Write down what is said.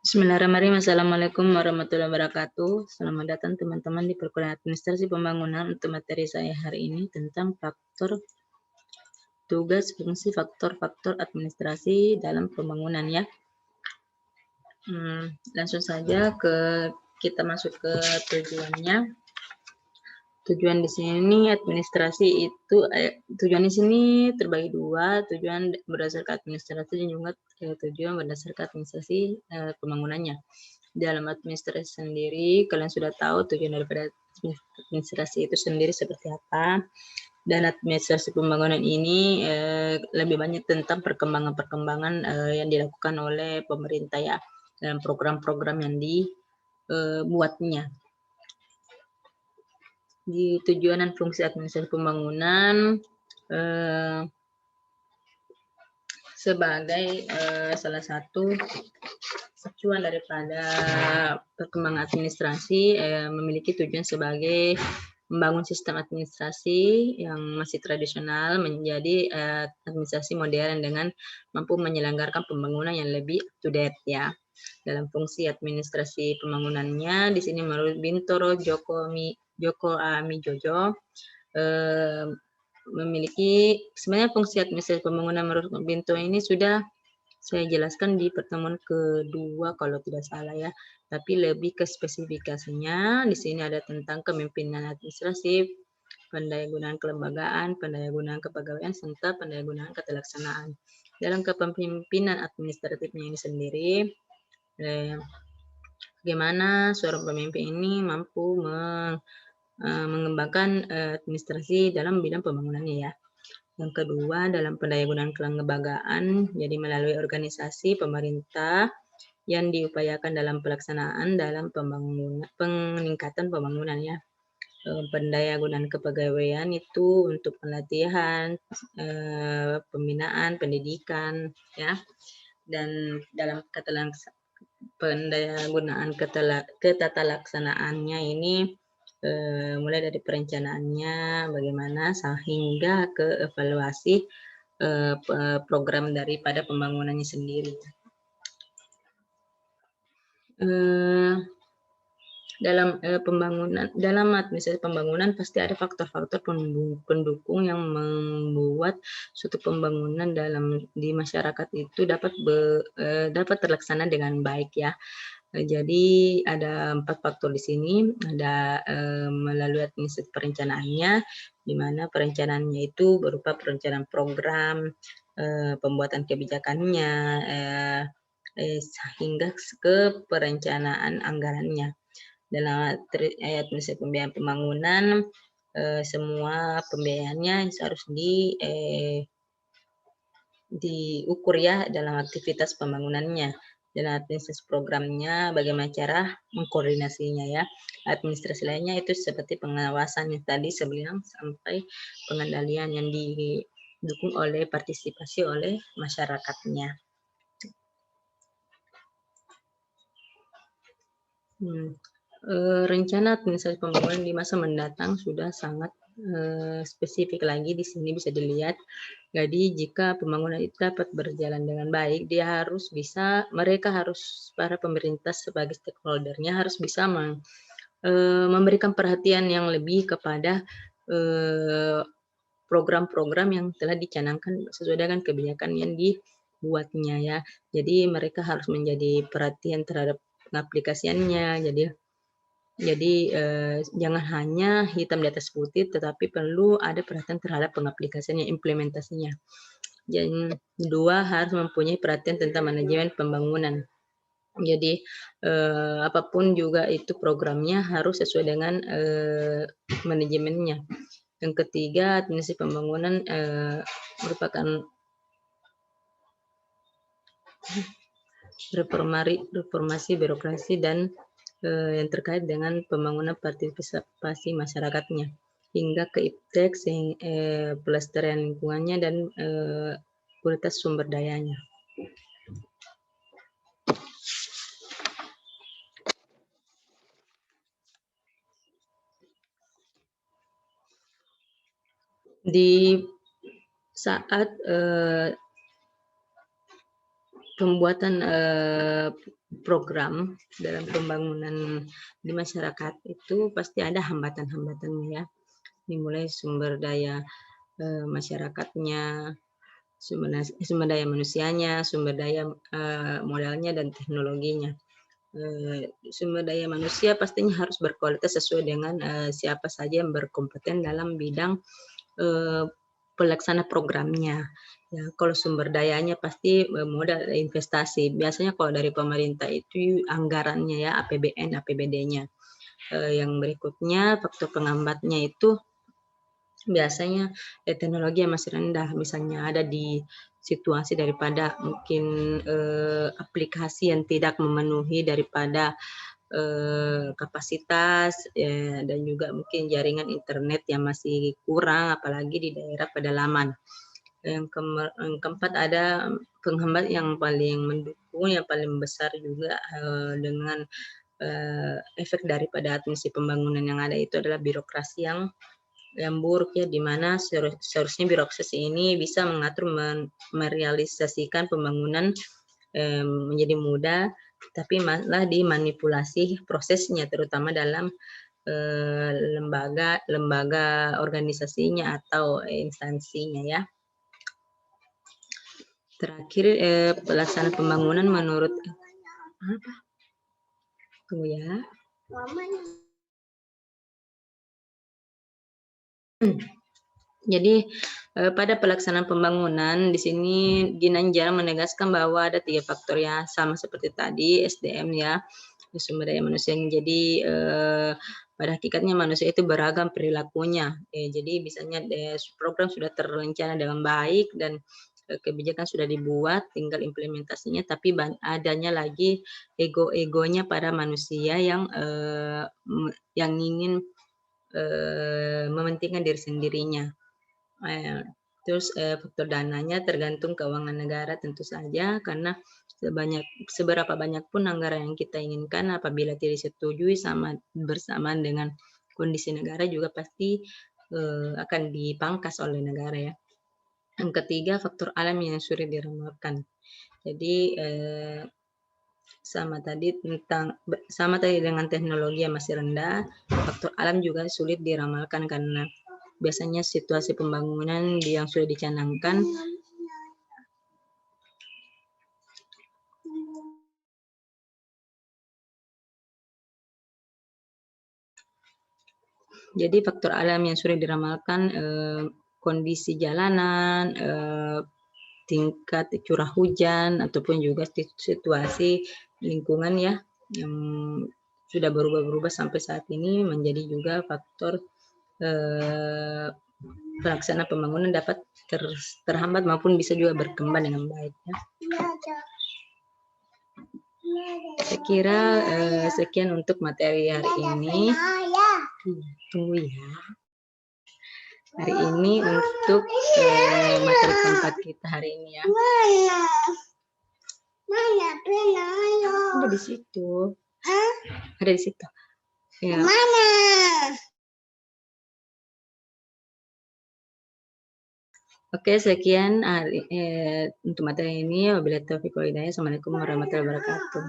Bismillahirrahmanirrahim. Assalamualaikum warahmatullahi wabarakatuh. Selamat datang teman-teman di perkuliahan administrasi pembangunan. Untuk materi saya hari ini tentang faktor tugas, fungsi, faktor-faktor administrasi dalam pembangunan ya. Langsung saja kita masuk ke tujuannya. Tujuan di sini administrasi itu tujuan di sini terbagi dua, tujuan berdasarkan administrasi dan juga tujuan berdasarkan administrasi pembangunannya. Dalam administrasi sendiri kalian sudah tahu tujuan daripada administrasi itu sendiri seperti apa, dan administrasi pembangunan ini lebih banyak tentang perkembangan-perkembangan yang dilakukan oleh pemerintah ya dalam program-program yang dibuatnya. Di tujuan dan fungsi administrasi pembangunan sebagai salah satu acuan daripada perkembangan administrasi, memiliki tujuan sebagai membangun sistem administrasi yang masih tradisional menjadi administrasi modern dengan mampu menyelenggarakan pembangunan yang lebih up to date ya. Dalam fungsi administrasi pembangunannya di sini menurut Bintoro Joko Amijojo memiliki sebenarnya fungsi administrasi pembangunan menurut Binto ini sudah saya jelaskan di pertemuan kedua kalau tidak salah ya, tapi lebih ke spesifikasinya. Di sini ada tentang kepemimpinan administratif, pendayagunaan kelembagaan, pendayagunaan kepegawaian, serta pendayagunaan ketelaksanaan. Dalam kepemimpinan administratifnya ini sendiri, bagaimana seorang pemimpin ini mampu mengembangkan administrasi dalam bidang pembangunannya ya. Yang kedua, dalam pendayagunaan kelembagaan, jadi melalui organisasi pemerintah yang diupayakan dalam pelaksanaan dalam peningkatan pembangunan ya. Pendayagunaan kepegawaian itu untuk pelatihan, pembinaan, pendidikan ya. Dan dalam pendayagunaan ketata-laksanaannya ini mulai dari perencanaannya bagaimana sehingga ke evaluasi program daripada pembangunannya sendiri. Dalam dalam administrasi pembangunan pasti ada faktor-faktor pendukung yang membuat suatu pembangunan di masyarakat itu dapat terlaksana dengan baik ya. Jadi ada 4 faktor di sini, ada melalui administrasi perencanaannya, di mana perencanaannya itu berupa perencanaan program, pembuatan kebijakannya, hingga ke perencanaan anggarannya. Dalam administrasi pembiayaan pembangunan, semua pembiayaannya harus diukur ya dalam aktivitas pembangunannya. Dalam administrasi programnya, bagaimana cara mengkoordinasinya ya. Administrasi lainnya itu seperti pengawasan yang tadi sebelum sampai pengendalian yang didukung oleh partisipasi oleh masyarakatnya. Rencana administrasi pembangunan di masa mendatang sudah sangat spesifik lagi di sini bisa dilihat. Jadi jika pembangunan itu dapat berjalan dengan baik, para pemerintah sebagai stakeholder-nya harus bisa memberikan perhatian yang lebih kepada program-program yang telah dicanangkan sesuai dengan kebijakan yang dibuatnya ya. Jadi mereka harus menjadi perhatian terhadap pengaplikasiannya. Jadi jangan hanya hitam di atas putih, tetapi perlu ada perhatian terhadap pengaplikasiannya, implementasinya. Yang kedua, harus mempunyai perhatian tentang manajemen pembangunan. Jadi apapun juga itu programnya harus sesuai dengan manajemennya. Yang ketiga, administrasi pembangunan merupakan reformasi birokrasi dan yang terkait dengan pembangunan partisipasi masyarakatnya hingga ke iptek, pelestarian lingkungannya dan kualitas sumber dayanya. Di saat pembuatan program dalam pembangunan di masyarakat itu pasti ada hambatan-hambatannya ya. Dimulai sumber daya masyarakatnya, sumber daya manusianya, sumber daya modalnya dan teknologinya. Sumber daya manusia pastinya harus berkualitas sesuai dengan siapa saja yang berkompeten dalam bidang pelaksana programnya. Ya, kalau sumber dayanya pasti modal investasi. Biasanya kalau dari pemerintah itu anggarannya ya APBN, APBD-nya. Yang berikutnya faktor penghambatnya itu biasanya teknologi yang masih rendah, misalnya ada di situasi daripada mungkin aplikasi yang tidak memenuhi daripada kapasitas dan juga mungkin jaringan internet yang masih kurang, apalagi di daerah pedalaman. Yang keempat ada penghambat yang paling mendukung, yang paling besar juga dengan efek daripada administrasi pembangunan yang ada itu adalah birokrasi yang buruk ya, di mana seharusnya birokrasi ini bisa mengatur merealisasikan pembangunan menjadi mudah, tapi malah dimanipulasi prosesnya, terutama dalam lembaga organisasinya atau instansinya ya. Terakhir pelaksanaan pembangunan menurut apa? Tunggu ya. Jadi pada pelaksanaan pembangunan di sini Ginanjar menegaskan bahwa ada 3 faktor ya, sama seperti tadi SDM ya, sumber daya manusia. Jadi pada hakikatnya manusia itu beragam perilakunya. Jadi misalnya program sudah terencana dengan baik dan kebijakan sudah dibuat, tinggal implementasinya, tapi adanya lagi ego-egonya para manusia yang ingin mementingkan diri sendirinya. Terus faktor dananya tergantung keuangan negara tentu saja, karena seberapa banyak pun anggaran yang kita inginkan apabila tidak disetujui bersamaan dengan kondisi negara juga pasti akan dipangkas oleh negara ya. Yang ketiga faktor alam yang sulit diramalkan. Jadi sama tadi dengan teknologi yang masih rendah, faktor alam juga sulit diramalkan karena biasanya situasi pembangunan yang sudah dicanangkan jadi faktor alam yang sudah diramalkan kondisi jalanan, tingkat curah hujan ataupun juga situasi lingkungan ya yang sudah berubah-ubah sampai saat ini menjadi juga faktor pelaksana pembangunan dapat terhambat maupun bisa juga berkembang dengan baik ya. Saya kira sekian untuk materi hari ini. Tunggu ya. Hari ini untuk materi keempat kita hari ini ya. Ada di situ. Ada di situ. Ya. Oke, sekian untuk materi ini. Wabillahi taufiq wal hidayah. Assalamualaikum warahmatullahi wabarakatuh.